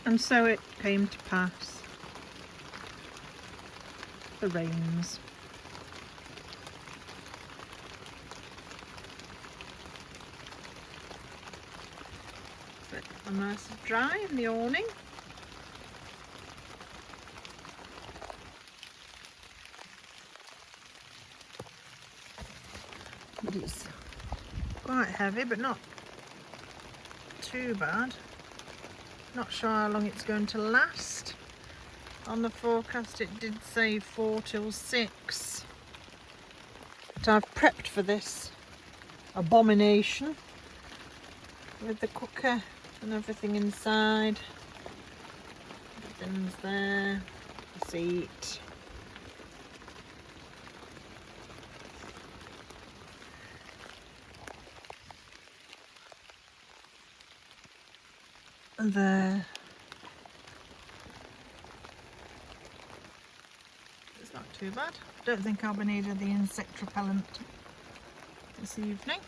And so it came to pass. The rains. But a nice dry in the awning. But it's quite heavy, but not too bad. Not sure how long it's going to last. On the forecast it did say 4 till 6. But I've prepped for this abomination with the cooker and everything inside. Everything's there. The seat. And there. It's not too bad. Don't think I'll be needing the insect repellent this evening.